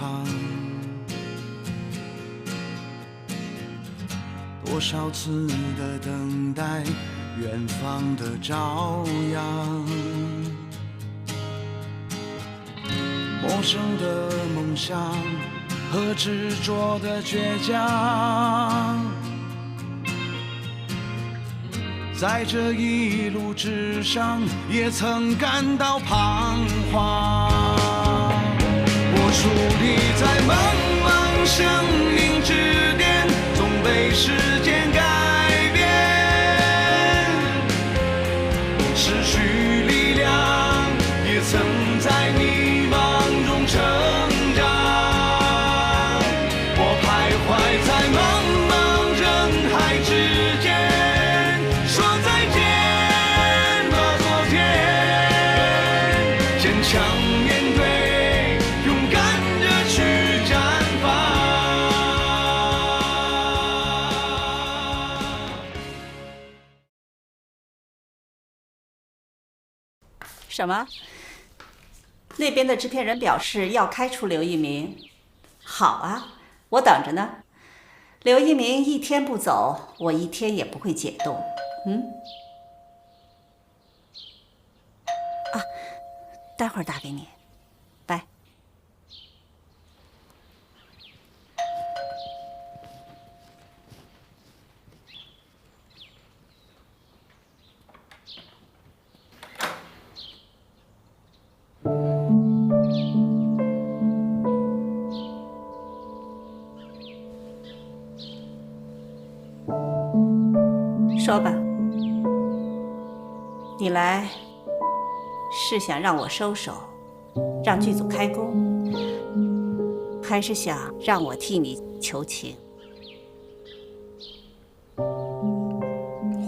场，多少次的等待，远方的朝阳，陌生的梦想和执着的倔强，在这一路之上也曾感到彷徨。我伫立在茫茫生命之巅，总被时间改变，失去力量也曾在迷茫中成长。我徘徊在茫茫人海之间，说再见吧昨天，坚强面对，勇敢着去绽放。什么？那边的制片人表示要开除刘一鸣。好啊，我等着呢。刘一鸣一天不走，我一天也不会解冻。啊，待会儿打给你，拜。说吧，你来是想让我收手，让剧组开工，还是想让我替你求情？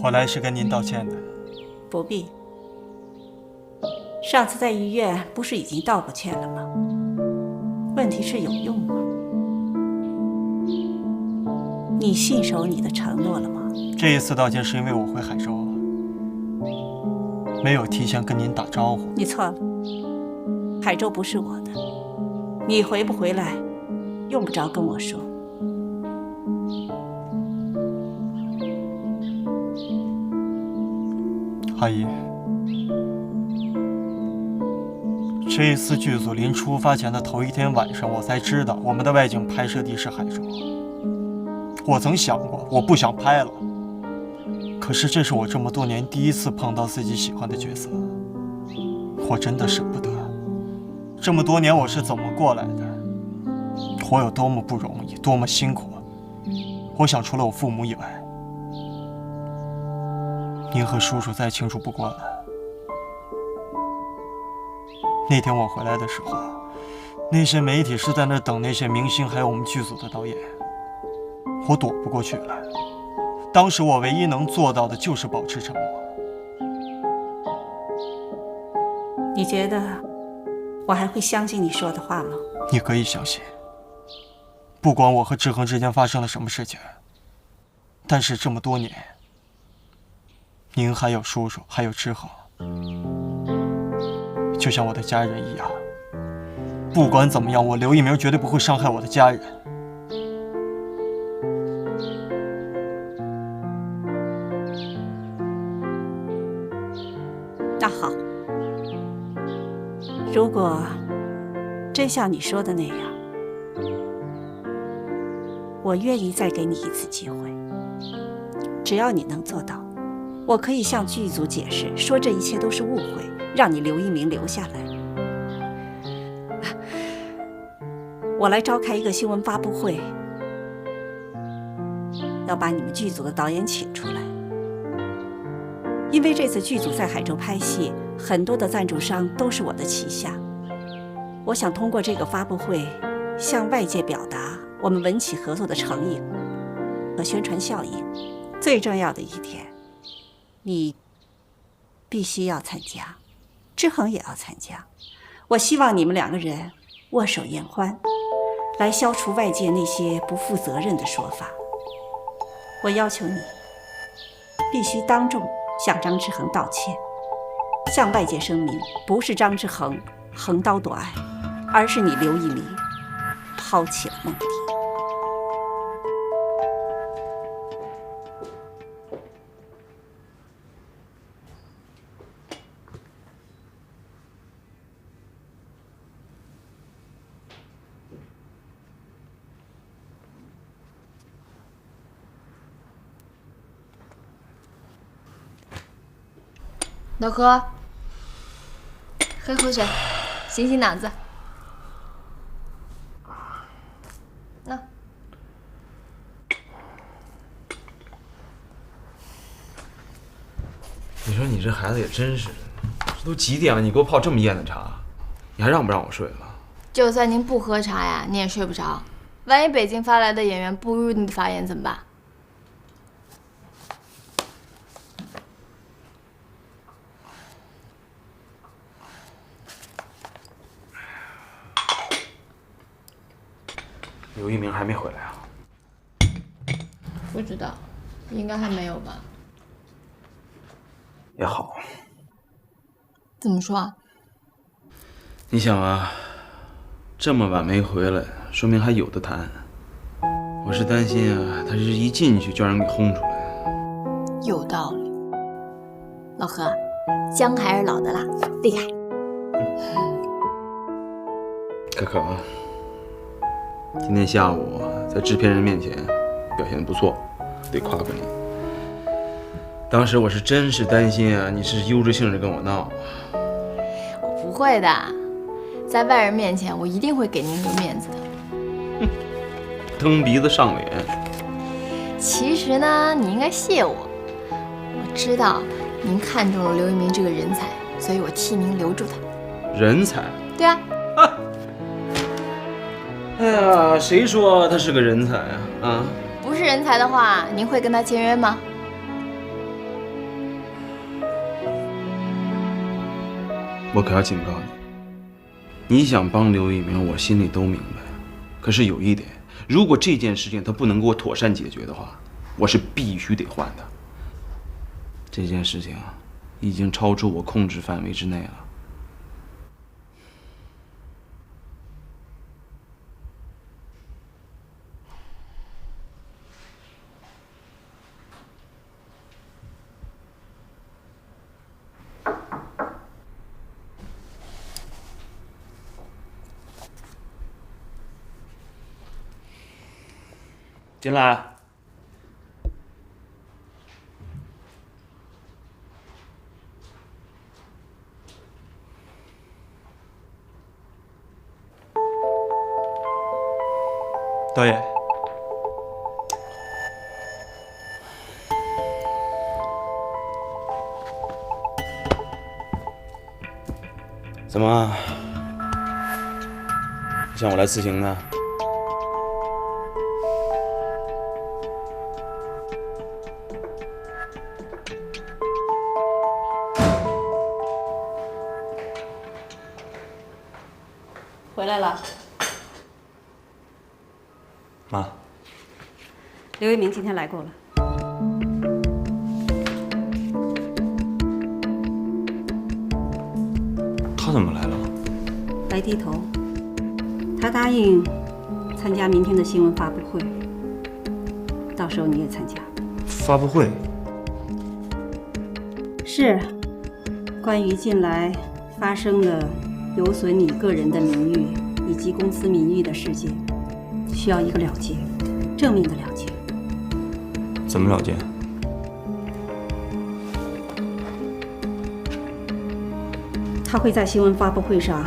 我来是跟您道歉的。不必。上次在医院不是已经道过歉了吗？问题是有用吗？你信守你的承诺了吗？这一次道歉是因为我回海州，没有提前跟您打招呼。你错了，海州不是我的，你回不回来，用不着跟我说。阿姨，这一次剧组临出发前的头一天晚上，我才知道我们的外景拍摄地是海州。我曾想过，我不想拍了。可是这是我这么多年第一次碰到自己喜欢的角色，我真的舍不得。这么多年我是怎么过来的？我有多么不容易，多么辛苦。我想除了我父母以外，您和叔叔再清楚不过了。那天我回来的时候，那些媒体是在那等那些明星，还有我们剧组的导演。我躲不过去了。当时我唯一能做到的就是保持沉默。你觉得我还会相信你说的话吗？你可以相信，不管我和志恒之间发生了什么事情，但是这么多年，您还有叔叔，还有志恒，就像我的家人一样。不管怎么样，我刘一鸣绝对不会伤害我的家人。那好，如果真像你说的那样，我愿意再给你一次机会。只要你能做到，我可以向剧组解释，说这一切都是误会，让你刘一鸣留下来。我来召开一个新闻发布会，要把你们剧组的导演请出来。因为这次剧组在海州拍戏，很多的赞助商都是我的旗下。我想通过这个发布会，向外界表达我们文企合作的诚意和宣传效应。最重要的一点，你必须要参加，志恒也要参加。我希望你们两个人握手言欢，来消除外界那些不负责任的说法。我要求你必须当众向张志恒道歉，向外界声明，不是张志恒横刀夺爱，而是你刘一鸣抛弃了梦迪。老何，喝口水，醒醒脑子。那，你说你这孩子也真是，这都几点了，你给我泡这么艳的茶，你还让不让我睡了？就算您不喝茶呀，你也睡不着。万一北京发来的演员不如你的发言怎么办？刘一鸣还没回来啊？不知道，应该还没有吧。也好。怎么说啊？你想啊，这么晚没回来，说明还有的谈。我是担心啊，他是一进去就让人给轰出来。有道理。老何，姜还是老的辣，厉害。可可啊，今天下午在制片人面前表现得不错，得夸夸你。当时我是真是担心啊，你是悠着性子跟我闹。我不会的，在外人面前我一定会给您留面子的。蹬鼻子上脸。其实呢，你应该谢我。我知道您看中了刘一鸣这个人才，所以我替您留住他。人才？对啊。哎呀，谁说他是个人才啊？啊？不是人才的话，您会跟他签约吗？我可要警告你，你想帮刘一鸣，我心里都明白。可是有一点，如果这件事情他不能给我妥善解决的话，我是必须得换他。这件事情已经超出我控制范围之内了。进来。导演，怎么？想我来辞行呢？回来了。妈，刘一鸣今天来过了。他怎么来了？来低头，他答应参加明天的新闻发布会，到时候你也参加。发布会？是，关于近来发生的有损你个人的名誉以及公司名誉的事件，需要一个了结，正面的了结。怎么了结？他会在新闻发布会上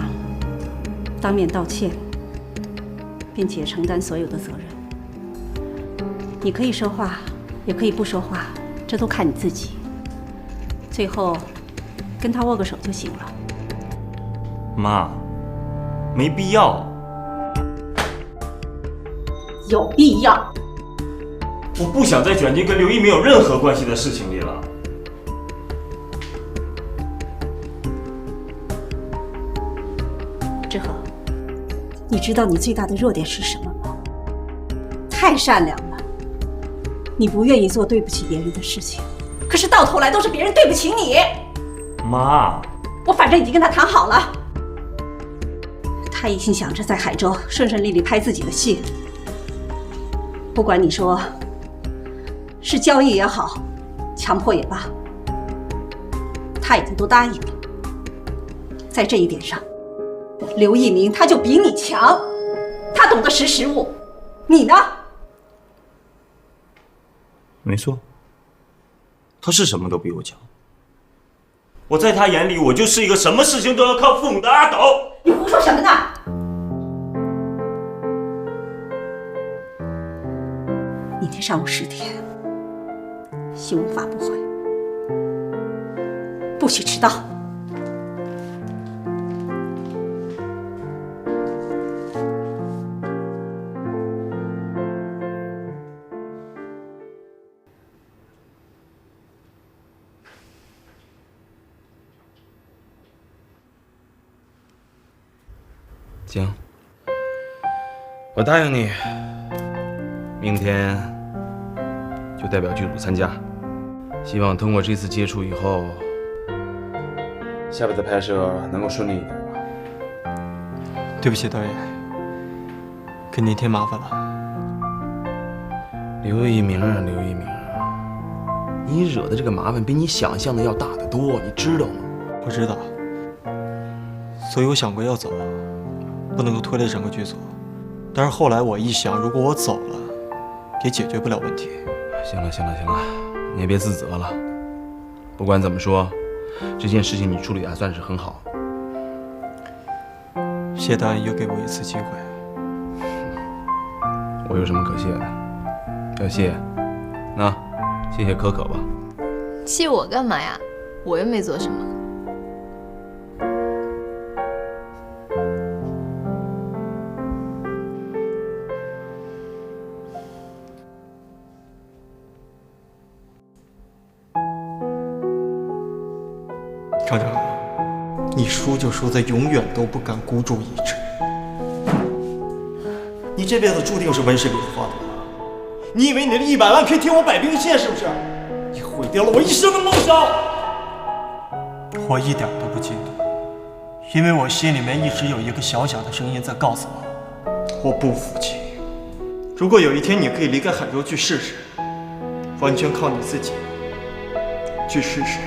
当面道歉，并且承担所有的责任。你可以说话，也可以不说话，这都看你自己。最后，跟他握个手就行了。妈，没必要。有必要。我不想再卷进跟刘一鸣有任何关系的事情里了。志恒，你知道你最大的弱点是什么吗？太善良了。你不愿意做对不起别人的事情，可是到头来都是别人对不起你。妈，我反正已经跟他谈好了，他他一心想着在海州顺顺利利拍自己的戏，不管你说是交易也好，强迫也罢，他已经都答应了。在这一点上，刘一鸣他就比你强，他懂得识时务，你呢？没错，他是什么都比我强。我在他眼里，我就是一个什么事情都要靠父母的阿斗。你胡说什么呢？明天上午10点，新闻发布会，不许迟到。行，我答应你，明天就代表剧组参加。希望通过这次接触以后，下辈子拍摄能够顺利一点吧。对不起，导演，给您添麻烦了。刘一鸣啊，刘一鸣，你惹的这个麻烦比你想象的要大得多，你知道吗？我知道，所以我想过要走，不能够拖累整个剧组。但是后来我一想，如果我走了，也解决不了问题。行了，行了，行了，你也别自责了。不管怎么说，这件事情你处理的还算是很好。谢导演又给我一次机会。我有什么可谢的？要谢，那谢谢可可吧。谢我干嘛呀？我又没做什么。厂长，你输就输在永远都不敢孤注一掷。你这辈子注定是温室里的花朵。你以为你的100万可以替我摆平一切，是不是？你毁掉了我一生的梦想。我一点都不嫉妒，因为我心里面一直有一个小小的声音在告诉我，我不服气。如果有一天你可以离开海州去试试，完全靠你自己去试试。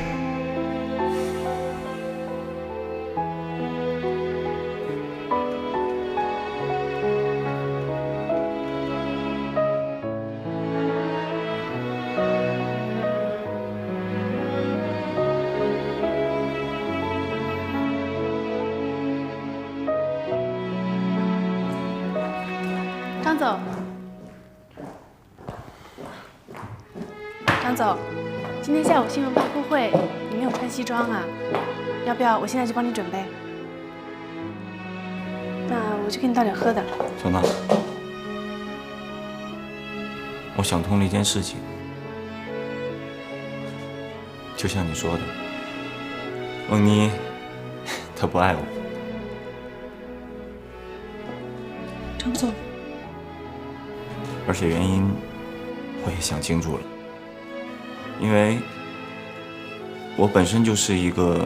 张总，张总，今天下午新闻发布会，你没有穿西装啊？要不要我现在就帮你准备？那我去给你倒点喝的。小娜，我想通了一件事情，就像你说的，梦妮她不爱我。张总。而且原因我也想清楚了，因为我本身就是一个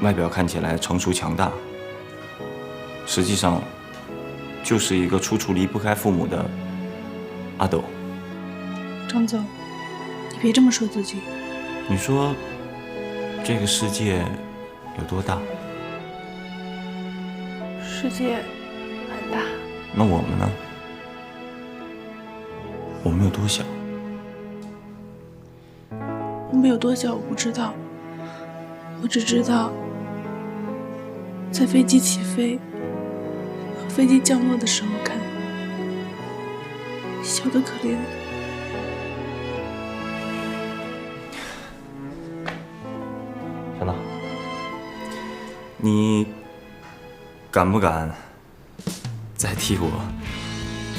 外表看起来成熟强大，实际上就是一个处处离不开父母的阿斗。张总，你别这么说自己。你说这个世界有多大？世界很大。那我们呢？我们有多小？我们有多小我不知道，我只知道，在飞机起飞和飞机降落的时候看，小得可怜。小娜，你敢不敢再替我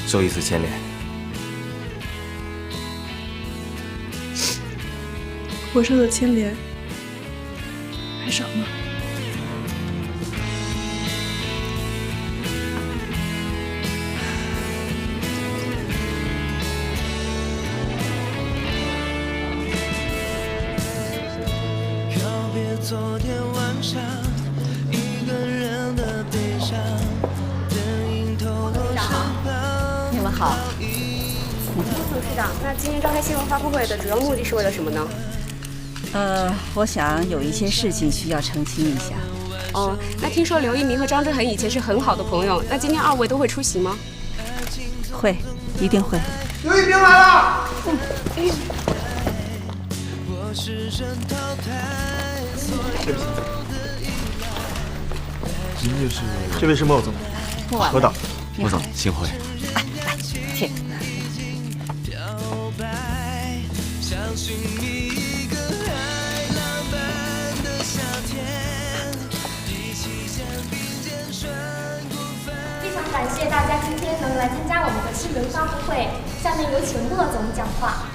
受一次牵连？我受的牵连还少吗？告别昨天晚上一个人的悲伤。好。董事长，那今天召开新闻发布会的主要目的是为了什么呢？我想有一些事情需要澄清一下。哦，那听说刘一鸣和张志恒以前是很好的朋友，那今天二位都会出席吗？会，一定会。刘一鸣来了。这位是莫总，何导。莫总，幸会。来，请。非常感谢大家今天能来参加我们的新闻发布会。下面有请莫总讲话。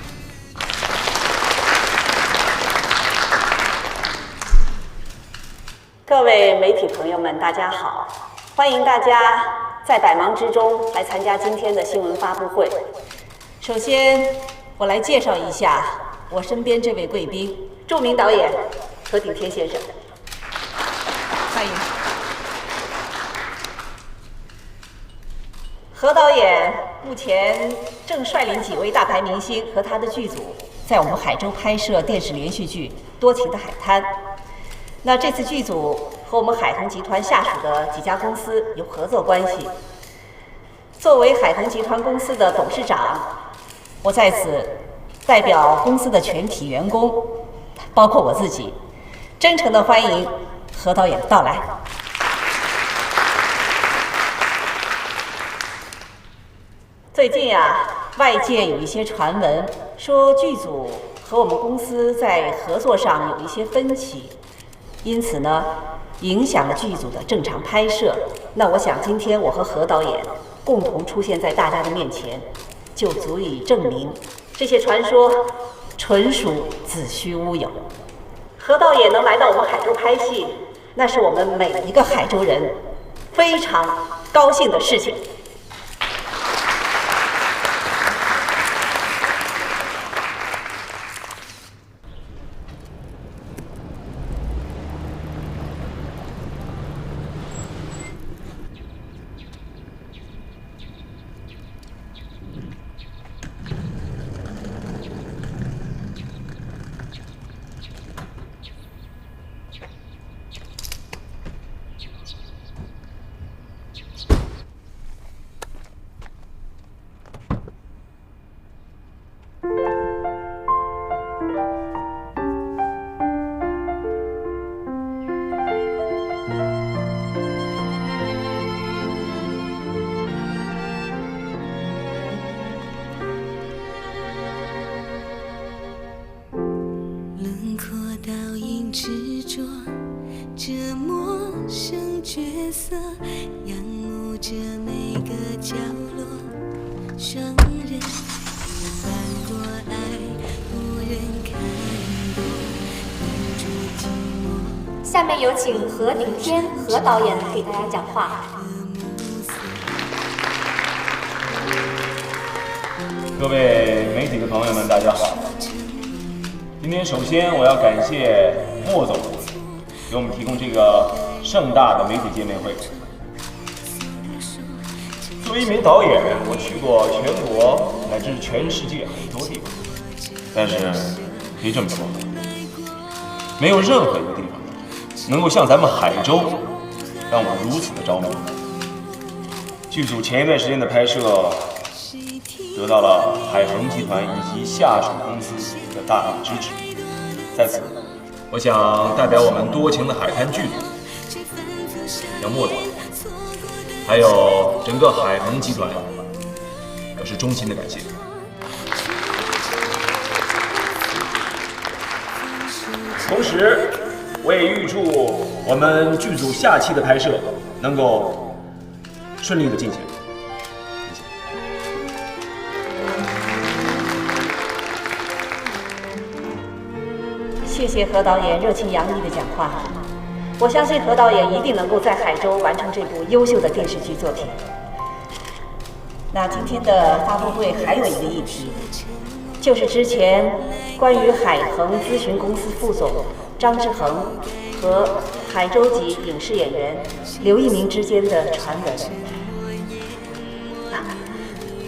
各位媒体朋友们，大家好！欢迎大家在百忙之中来参加今天的新闻发布会。首先，我来介绍一下我身边这位贵宾，著名导演何鼎天先生，欢迎。何导演目前正率领几位大牌明星和他的剧组，在我们海州拍摄电视连续剧《多情的海滩》。那这次剧组和我们海恒集团下属的几家公司有合作关系。作为海恒集团公司的董事长，我在此代表公司的全体员工，包括我自己，真诚地欢迎何导演的到来。最近外界有一些传闻说剧组和我们公司在合作上有一些分歧。因此呢，影响了剧组的正常拍摄。那我想，今天我和何导演共同出现在大家的面前，就足以证明这些传说纯属子虚乌有。何导演能来到我们海州拍戏，那是我们每一个海州人非常高兴的事情。下面有请何鼎天何导演给大家讲话。各位媒体的朋友们，大家好。今天首先我要感谢莫总给我们提供这个盛大的媒体见面会。作为一名导演，我去过全国乃至全世界很多地方，但是可以这么说，没有任何一个地方能够像咱们海州让我如此的着迷。剧组前一段时间的拍摄得到了海恒集团以及下属公司的大力支持，在此，我想代表我们多情的海滩剧组，向莫总，还有整个海恒集团表示衷心的感谢。同时，我也预祝我们剧组下期的拍摄能够顺利的进行。谢谢何导演热情洋溢的讲话，我相信何导演一定能够在海州完成这部优秀的电视剧作品。那今天的发布会还有一个议题，就是之前关于海恒咨询公司副总张志恒和海州籍影视演员刘一鸣之间的传闻。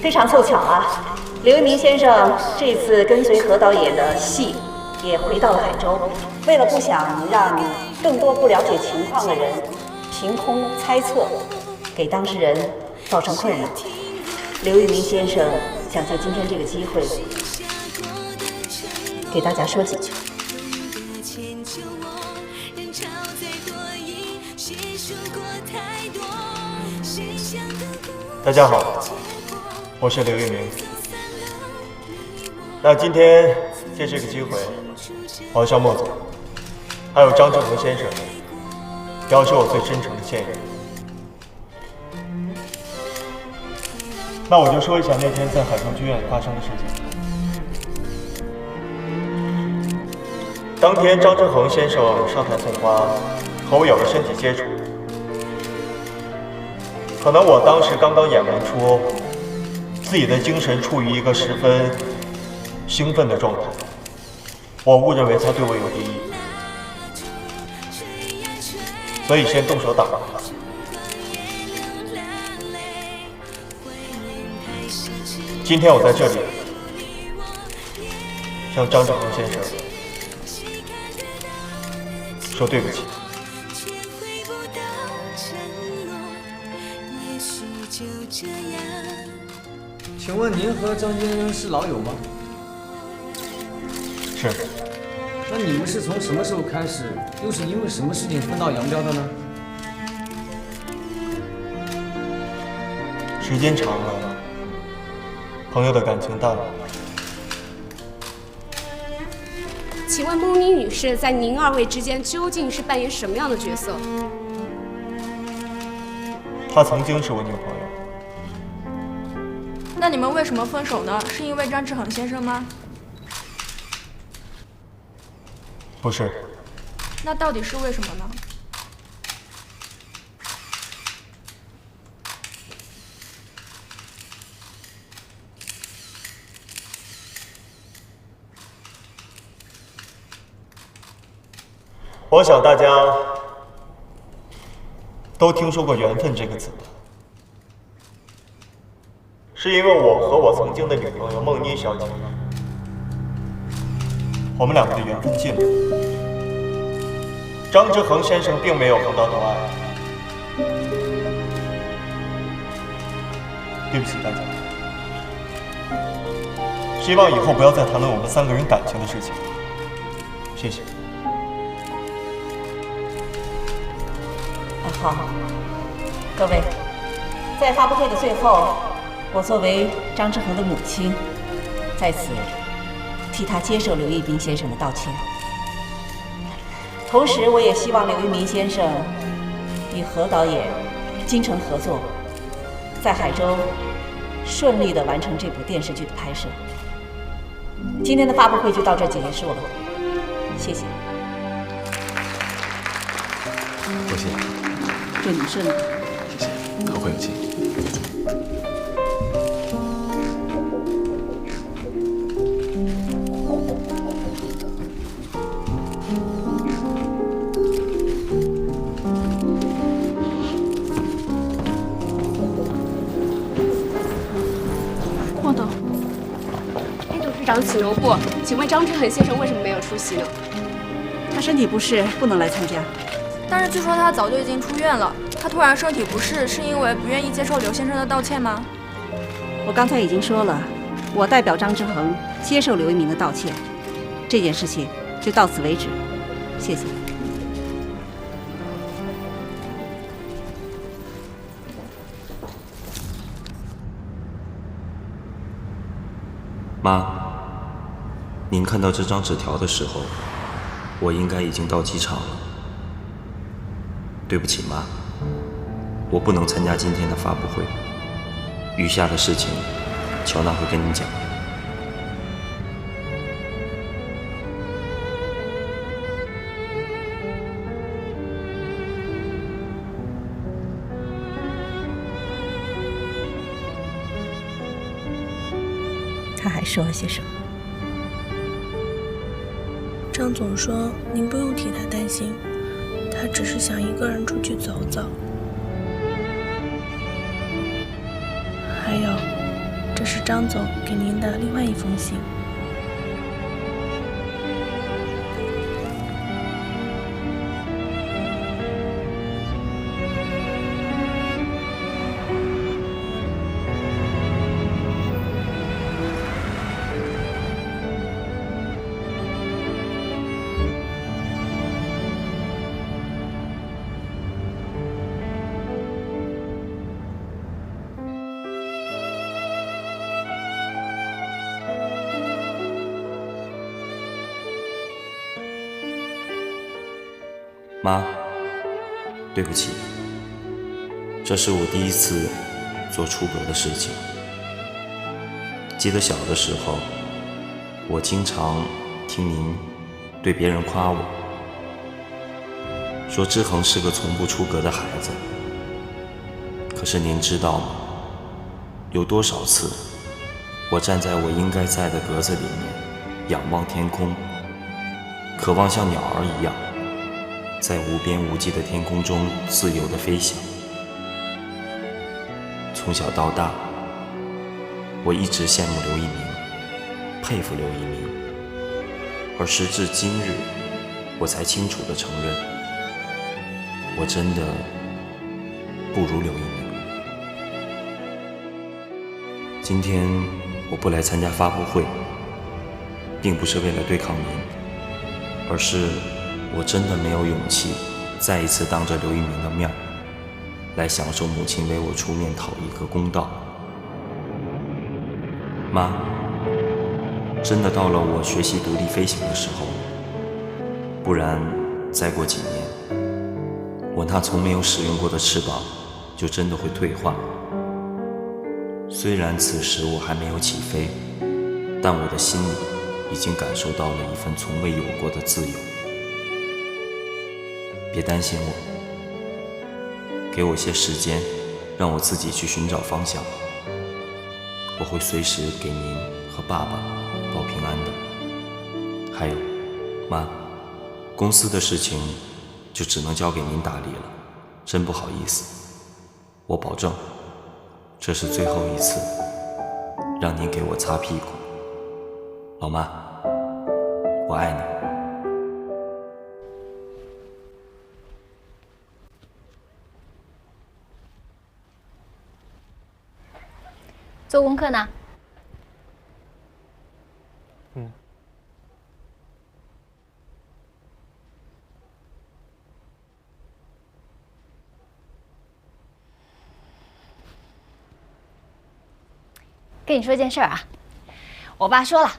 非常凑巧啊，刘一鸣先生这次跟随何导演的戏也回到了海州。为了不想让更多不了解情况的人凭空猜测，给当事人造成困扰，刘一鸣先生想借今天这个机会给大家说几句。大家好，我是刘一鸣。那今天借这个机会，我要向莫总还有张志恒先生表示我最真诚的歉意。那我就说一下那天在海州剧院发生的事情。当天张志恒先生上台送花，和我有了身体接触。可能我当时刚刚演完出，自己的精神处于一个十分兴奋的状态，我误认为他对我有敌意，所以先动手打了他。今天我在这里向张志恒先生说对不起。请问您和张先生是老友吗？是。那你们是从什么时候开始，又是因为什么事情分道扬镳的呢？时间长了，朋友的感情淡了。请问孟妮女士在您二位之间究竟是扮演什么样的角色？她曾经是我女朋友。那你们为什么分手呢？是因为张志恒先生吗？不是。那到底是为什么呢？我想大家都听说过缘分这个词吧？是因为我和我曾经的女朋友孟妮小姐，我们两个的缘分尽了。张志恒先生并没有横刀夺爱，对不起大家，希望以后不要再谈论我们三个人感情的事情，谢谢。好，各位，在发布会的最后，我作为张志恒的母亲，在此替他接受刘一鸣先生的道歉。同时，我也希望刘一鸣先生与何导演精诚合作，在海州顺利地完成这部电视剧的拍摄。今天的发布会就到这结束了，谢谢。多谢。祝你顺利。谢谢，后会有期。莫董，董事长请留步，请问张志恒先生为什么没有出席呢？他身体不适，不能来参加。但是据说他早就已经出院了。他突然身体不适，是因为不愿意接受刘先生的道歉吗？我刚才已经说了，我代表张志恒接受刘一鸣的道歉，这件事情就到此为止，谢谢。妈，您看到这张纸条的时候，我应该已经到机场了。对不起，妈，我不能参加今天的发布会，余下的事情，乔娜会跟你讲。他还说了些什么？张总说：“您不用替他担心，他只是想一个人出去走走。还有，这是张总给您的另外一封信。妈，对不起，这是我第一次做出格的事情。记得小的时候，我经常听您对别人夸我，说志恒是个从不出格的孩子。可是您知道吗？有多少次，我站在我应该在的格子里面，仰望天空，渴望像鸟儿一样，在无边无际的天空中自由地飞翔。从小到大，我一直羡慕刘一鸣，佩服刘一鸣，而时至今日，我才清楚地承认，我真的不如刘一鸣。今天我不来参加发布会，并不是为了对抗您，而是我真的没有勇气再一次当着刘一鸣的面来享受母亲为我出面讨一个公道。妈，真的到了我学习独立飞行的时候，不然再过几年，我那从没有使用过的翅膀就真的会退化。虽然此时我还没有起飞，但我的心里已经感受到了一份从未有过的自由。别担心我，给我些时间，让我自己去寻找方向。我会随时给您和爸爸报平安的。还有，妈，公司的事情就只能交给您打理了，真不好意思。我保证，这是最后一次让您给我擦屁股。老妈，我爱你。做功课呢？跟你说件事儿啊，我爸说了，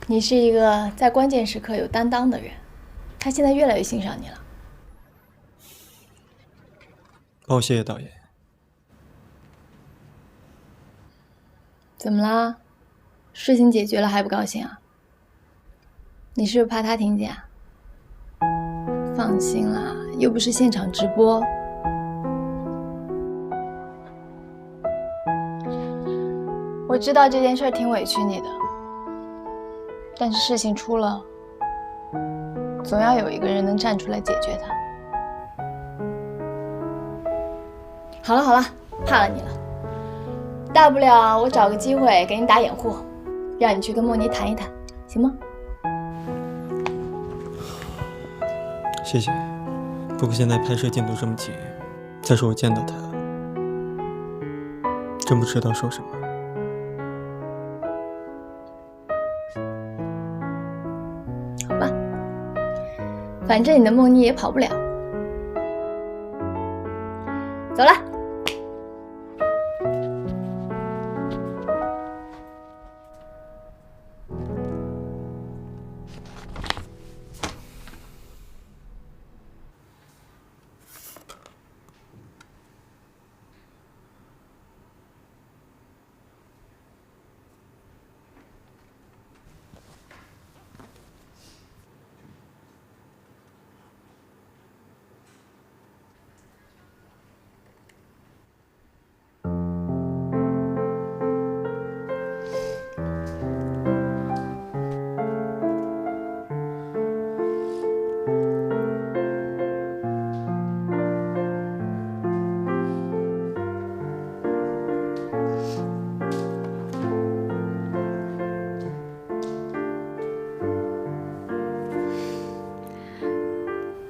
你是一个在关键时刻有担当的人，他现在越来越欣赏你了。哦，谢谢导演。怎么啦？事情解决了还不高兴啊？你是不是怕他听见啊？放心啦，又不是现场直播。我知道这件事挺委屈你的，但是事情出了，总要有一个人能站出来解决它。好了好了，怕了你了。大不了我找个机会给你打掩护，让你去跟莫妮谈一谈，行吗？谢谢。不过现在拍摄进度这么紧，再说我见到他，真不知道说什么。好吧，反正你的莫妮也跑不了。走了。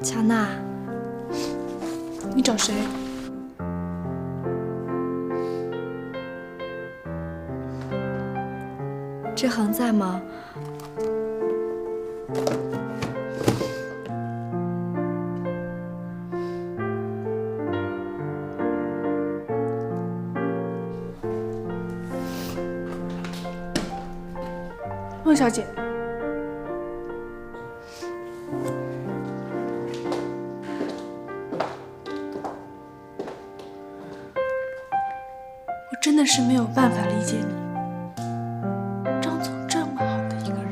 乔娜，你找谁？志恒在吗？孟小姐，我真的是没有办法理解你。张总这么好的一个人，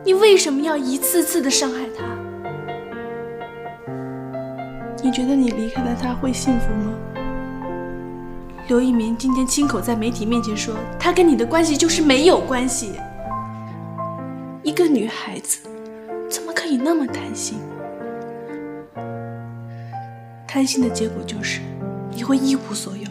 你为什么要一次次的伤害他？你觉得你离开了他会幸福吗？刘一鸣今天亲口在媒体面前说，他跟你的关系就是没有关系。一个女孩子怎么可以那么贪心？贪心的结果就是你会一无所有。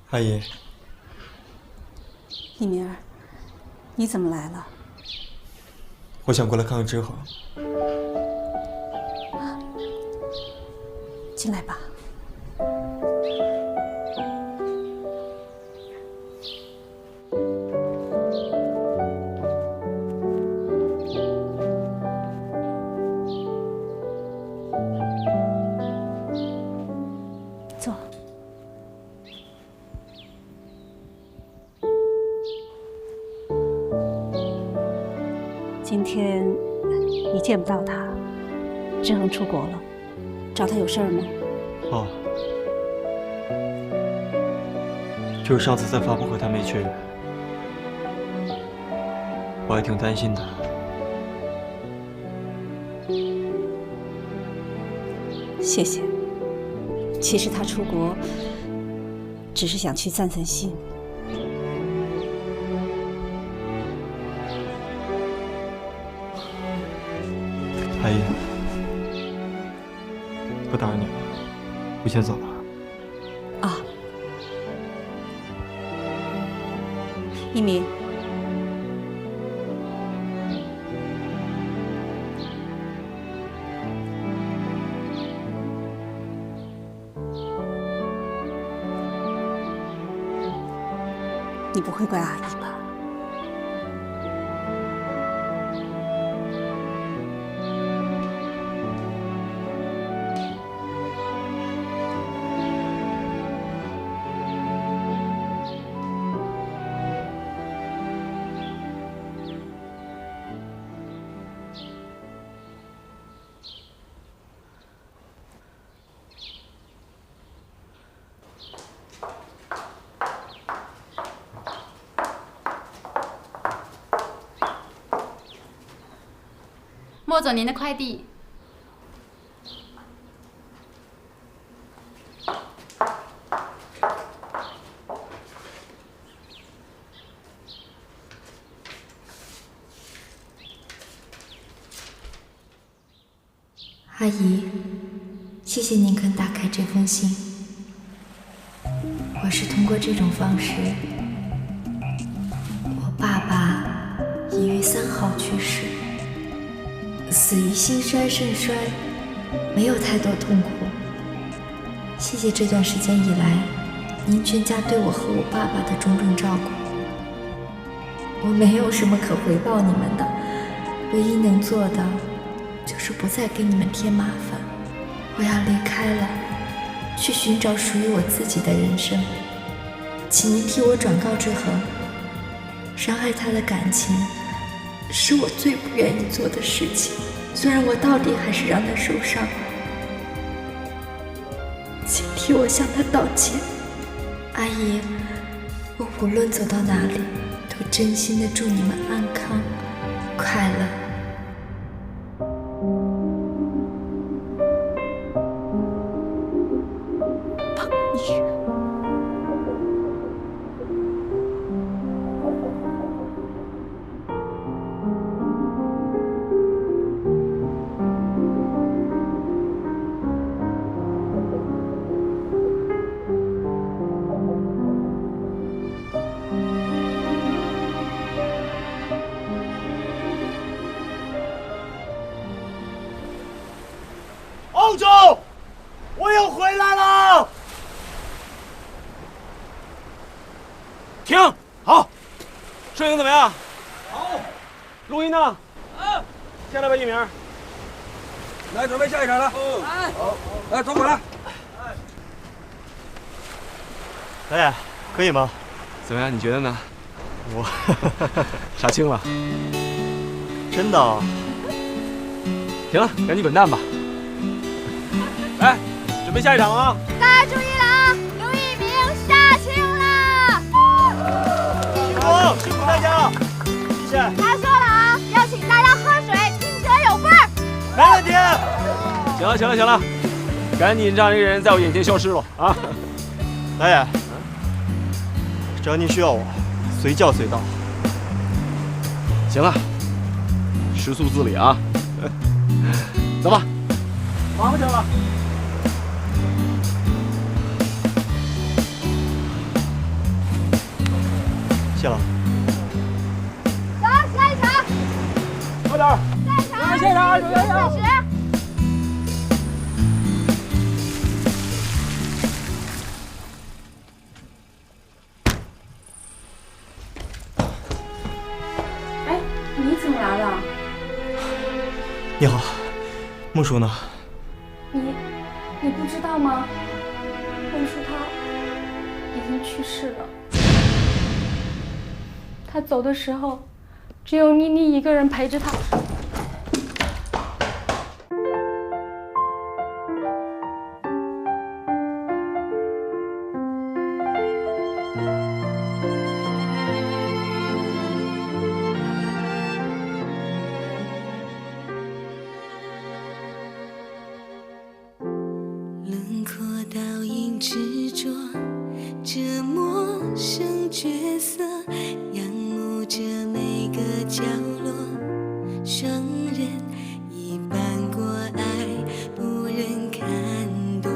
阿姨，一鸣儿，你怎么来了？我想过来看看志恒。进来吧。坐。今天你见不到他，志恒出国了，找他有事儿吗？哦，就是上次在发布会他没去，我还挺担心他。谢谢。其实他出国只是想去散散心。阿姨，不打扰你了，我先走了。啊，一鸣，你不会怪阿姨吧？莫总，您的快递。阿姨，谢谢您肯打开这封信。我是通过这种方式，我爸爸已于3号去世。死于心衰肾衰，没有太多痛苦。谢谢这段时间以来您全家对我和我爸爸的种种照顾。我没有什么可回报你们的，唯一能做的就是不再给你们添麻烦。我要离开了，去寻找属于我自己的人生。请您替我转告志恒，伤害他的感情是我最不愿意做的事情，虽然我到底还是让他受伤。请替我向他道歉。阿姨，我无论走到哪里，都真心的祝你们安康快乐。欧总，我又回来了。停，好，摄影怎么样？好，录音呢？先来吧，一鸣。来，准备下一场了。好，来，走过来。导演，可以吗？怎么样？你觉得呢？我杀青了。真的？行了，赶紧滚蛋吧。来，准备下一场啊！大家注意了啊！刘一鸣杀青啦！好，辛苦大家，谢谢。他说了啊，要请大家喝水，听者有份儿。没问题。行了，行了，行了，赶紧让这个人在我眼前消失了啊！导演，只要您需要我，随叫随到。行了，食宿自理啊！走吧，忙活去了。谢了。走，下一场。快点！下一场，准备开始。哎，你怎么来了？你好，木叔呢？你不知道吗？木叔他已经去世了。他走的时候，只有妮妮一个人陪着他。轮廓倒影执着，这陌生角色仰慕着每个角落，双人一般过爱，不忍看多，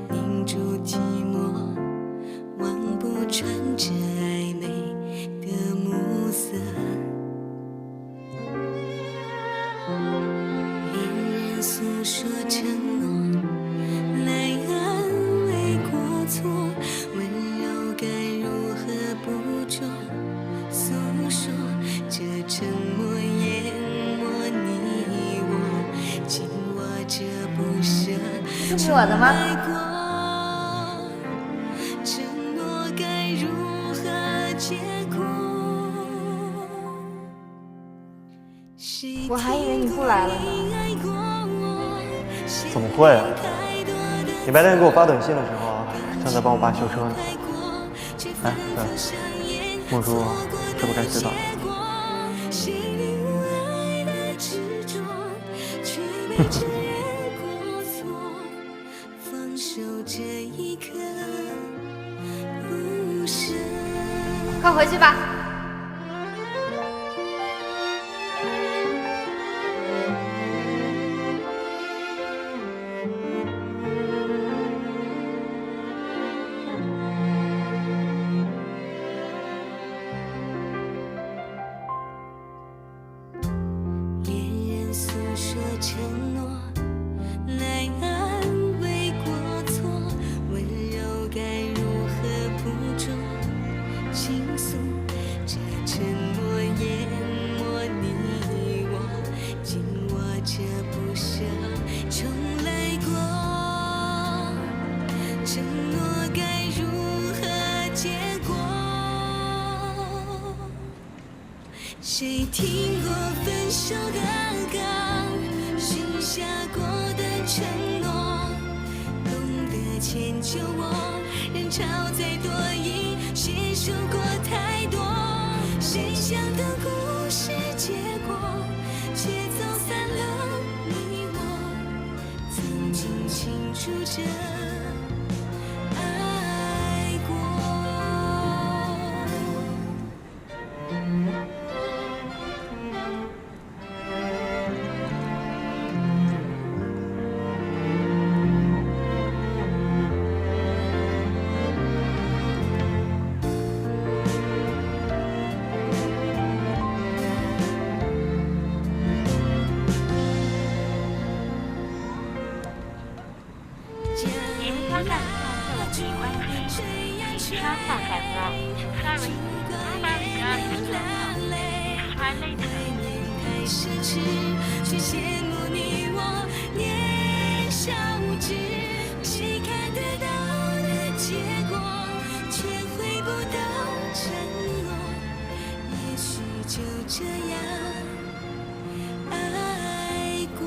凝住寂寞，望不穿这暧昧的暮色。恋人诉说承诺，来安慰过错，温柔该如何捕捉？诉说这沉默淹没你我，紧握着不舍。是你我的吗？承诺该如何结果？我还以为你不来了呢。怎么会啊？你白天给我发短信的时候，正在帮我爸修车呢。哎，对，木叔是不是该知道？快回去吧。诉说承诺，来安慰过错，温柔该如何谁听过分手的歌，许下过的承诺，懂得迁就我，人潮再多已携手过太多，谁想等故事结果，却走散了你我，曾经清楚着爱过。奢侈，却羡慕你我年少无知，谁看得到的结果，却回不到承诺，也许就这样爱过。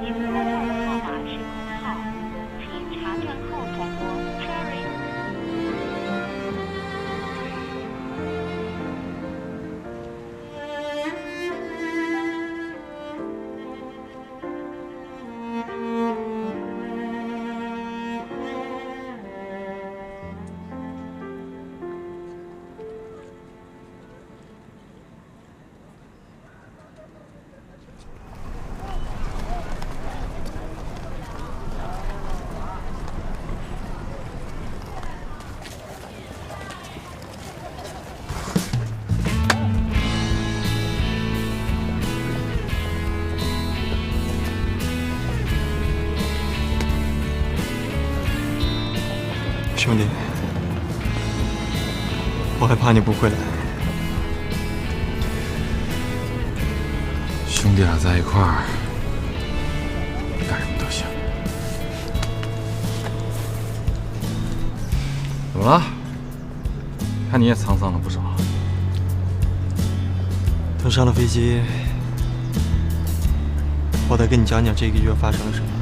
您拨打的号码是空号，请查证后再拨。Sorry。兄弟，我还怕你不回来。兄弟俩在一块儿，干什么都行。怎么了？看你也沧桑了不少。等上了飞机，我再跟你讲讲这个月发生了什么。